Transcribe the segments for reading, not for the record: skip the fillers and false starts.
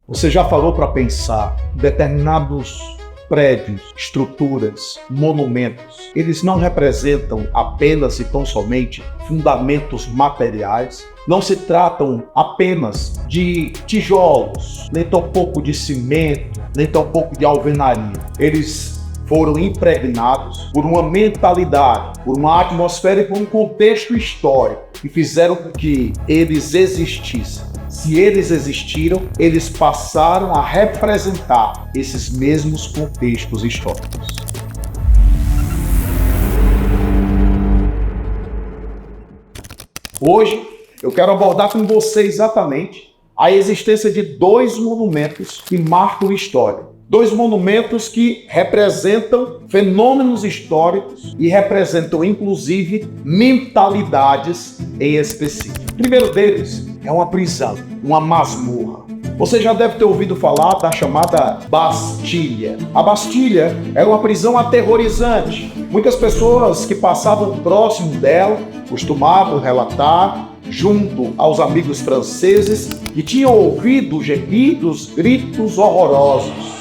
Você já parou para pensar determinados prédios, estruturas, monumentos, eles não representam apenas e tão somente fundamentos materiais, não se tratam apenas de tijolos, nem tampouco de cimento, nem tampouco de alvenaria. Eles foram impregnados por uma mentalidade, por uma atmosfera e por um contexto histórico que fizeram com que eles existissem. Se eles existiram, eles passaram a representar esses mesmos contextos históricos. Hoje, eu quero abordar com você exatamente a existência de dois monumentos que marcam a história. Dois monumentos que representam fenômenos históricos e representam, inclusive, mentalidades em específico. O primeiro deles é uma prisão, uma masmorra. Você já deve ter ouvido falar da chamada Bastilha. A Bastilha era uma prisão aterrorizante. Muitas pessoas que passavam próximo dela costumavam relatar, junto aos amigos franceses, que tinham ouvido gemidos, gritos horrorosos.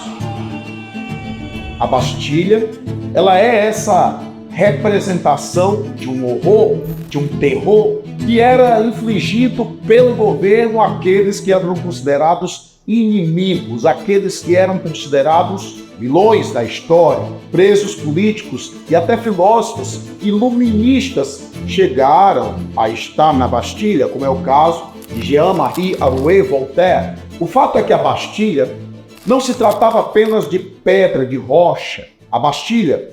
A Bastilha, ela é essa representação de um horror, de um terror que era infligido pelo governo àqueles que eram considerados inimigos, aqueles que eram considerados vilões da história, presos políticos e até filósofos iluministas chegaram a estar na Bastilha, como é o caso de Jean-Marie Arouet Voltaire. O fato é que a Bastilha não se tratava apenas de pedra, de rocha. A Bastilha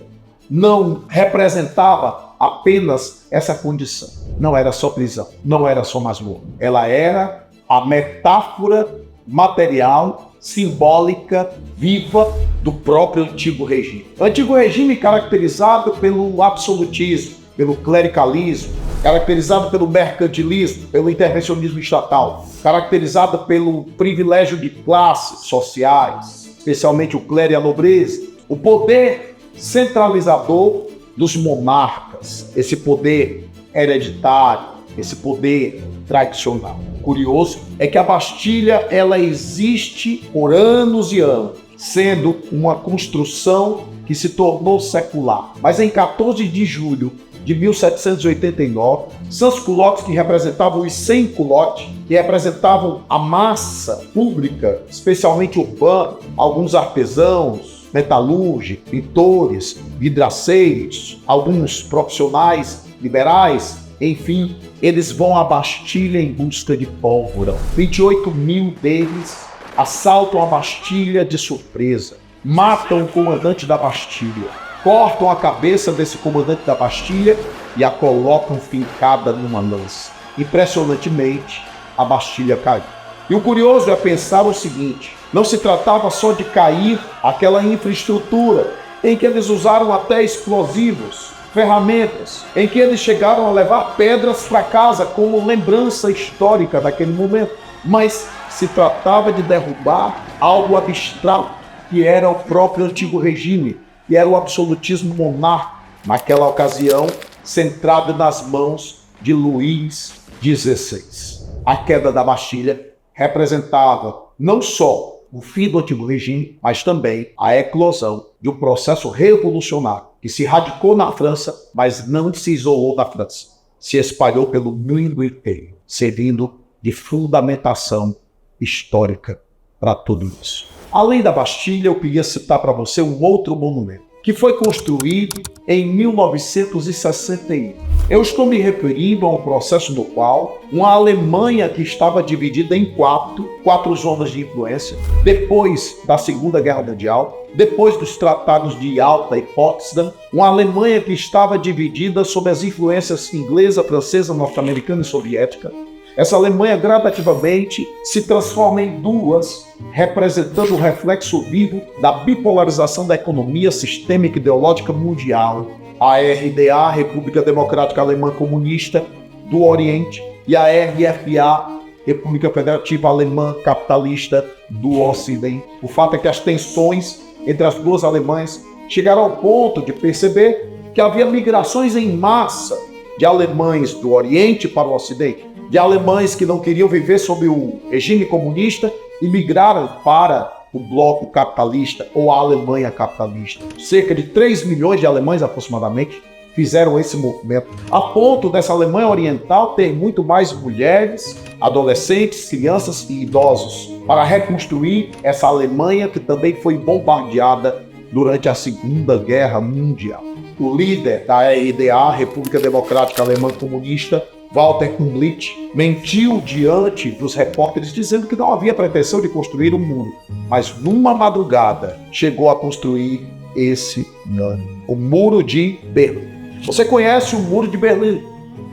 não representava apenas essa condição. Não era só prisão, não era só masmorra. Ela era a metáfora material, simbólica, viva do próprio antigo regime. O antigo regime caracterizado pelo absolutismo, pelo clericalismo, caracterizado pelo mercantilismo, pelo intervencionismo estatal, caracterizado pelo privilégio de classes sociais, especialmente o clero e a nobreza, o poder centralizador dos monarcas, esse poder hereditário, esse poder tradicional. Curioso é que a Bastilha ela existe por anos e anos, sendo uma construção que se tornou secular. Mas em 14 de julho de 1789, sans-culottes, que representavam os sem-culottes, que representavam a massa pública, especialmente urbana, alguns artesãos, metalúrgicos, pintores, vidraceiros, alguns profissionais liberais, enfim, eles vão à Bastilha em busca de pólvora. 28 mil deles assaltam a Bastilha de surpresa, matam o comandante da Bastilha, cortam a cabeça desse comandante da Bastilha e a colocam fincada numa lança. Impressionantemente, a Bastilha caiu. E o curioso é pensar o seguinte: não se tratava só de cair aquela infraestrutura em que eles usaram até explosivos, ferramentas, em que eles chegaram a levar pedras para casa como lembrança histórica daquele momento, mas se tratava de derrubar algo abstrato que era o próprio antigo regime, que era o absolutismo monárquico, naquela ocasião centrado nas mãos de Luís XVI. A queda da Bastilha representava não só o fim do antigo regime, mas também a eclosão de um processo revolucionário que se radicou na França, mas não se isolou da França. Se espalhou pelo mundo inteiro, servindo de fundamentação histórica para tudo isso. Além da Bastilha, eu queria citar para você um outro monumento, que foi construído em 1961. Eu estou me referindo a um processo no qual uma Alemanha que estava dividida em quatro zonas de influência, depois da Segunda Guerra Mundial, depois dos tratados de Yalta e Potsdam, uma Alemanha que estava dividida sob as influências inglesa, francesa, norte-americana e soviética. Essa Alemanha gradativamente se transforma em duas, representando o reflexo vivo da bipolarização da economia sistêmica e ideológica mundial. A RDA, República Democrática Alemã Comunista do Oriente, e a RFA, República Federativa Alemã Capitalista do Ocidente. O fato é que as tensões entre as duas Alemanhas chegaram ao ponto de perceber que havia migrações em massa de alemães do Oriente para o Ocidente, de alemães que não queriam viver sob o regime comunista e migraram para o bloco capitalista ou a Alemanha capitalista. Cerca de 3 milhões de alemães aproximadamente fizeram esse movimento, a ponto dessa Alemanha Oriental ter muito mais mulheres, adolescentes, crianças e idosos, para reconstruir essa Alemanha que também foi bombardeada durante a Segunda Guerra Mundial. O líder da RDA, República Democrática Alemã Comunista, Walter Kumlich, mentiu diante dos repórteres dizendo que não havia pretensão de construir um muro, mas numa madrugada chegou a construir esse muro, o Muro de Berlim. Você conhece o Muro de Berlim?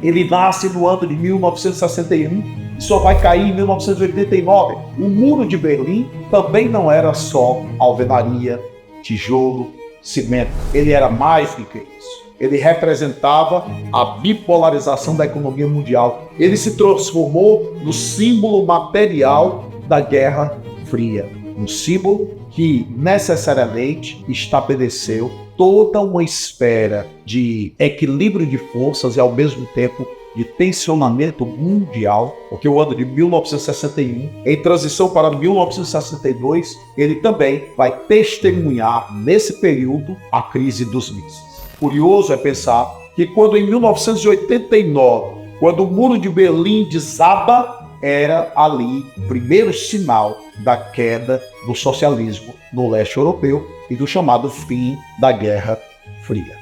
Ele nasce no ano de 1961 e só vai cair em 1989. O Muro de Berlim também não era só alvenaria, tijolo, cimento. Ele era mais do que isso. Ele representava a bipolarização da economia mundial. Ele se transformou no símbolo material da Guerra Fria. Um símbolo que necessariamente estabeleceu toda uma esfera de equilíbrio de forças e, ao mesmo tempo, de tensionamento mundial, porque o ano de 1961, em transição para 1962, ele também vai testemunhar, nesse período, a crise dos mísseis. Curioso é pensar que quando em 1989, quando o Muro de Berlim desaba, era ali o primeiro sinal da queda do socialismo no leste europeu e do chamado fim da Guerra Fria.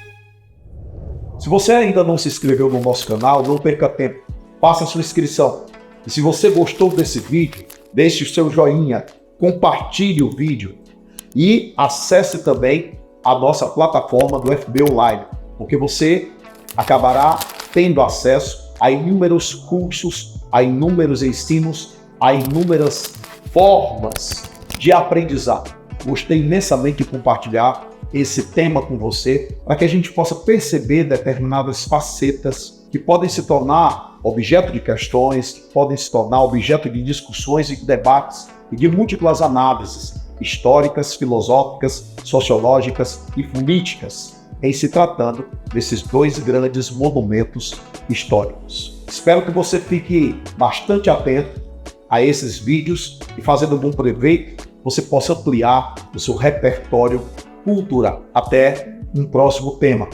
Se você ainda não se inscreveu no nosso canal, não perca tempo, faça a sua inscrição. E se você gostou desse vídeo, deixe o seu joinha, compartilhe o vídeo e acesse também a nossa plataforma do FB Online, porque você acabará tendo acesso a inúmeros cursos, a inúmeros ensinos, a inúmeras formas de aprendizado. Gostei imensamente de compartilhar esse tema com você, para que a gente possa perceber determinadas facetas que podem se tornar objeto de questões, que podem se tornar objeto de discussões e debates e de múltiplas análises históricas, filosóficas, sociológicas e políticas, em se tratando desses dois grandes monumentos históricos. Espero que você fique bastante atento a esses vídeos e, fazendo bom proveito, você possa ampliar o seu repertório cultural. Até um próximo tema.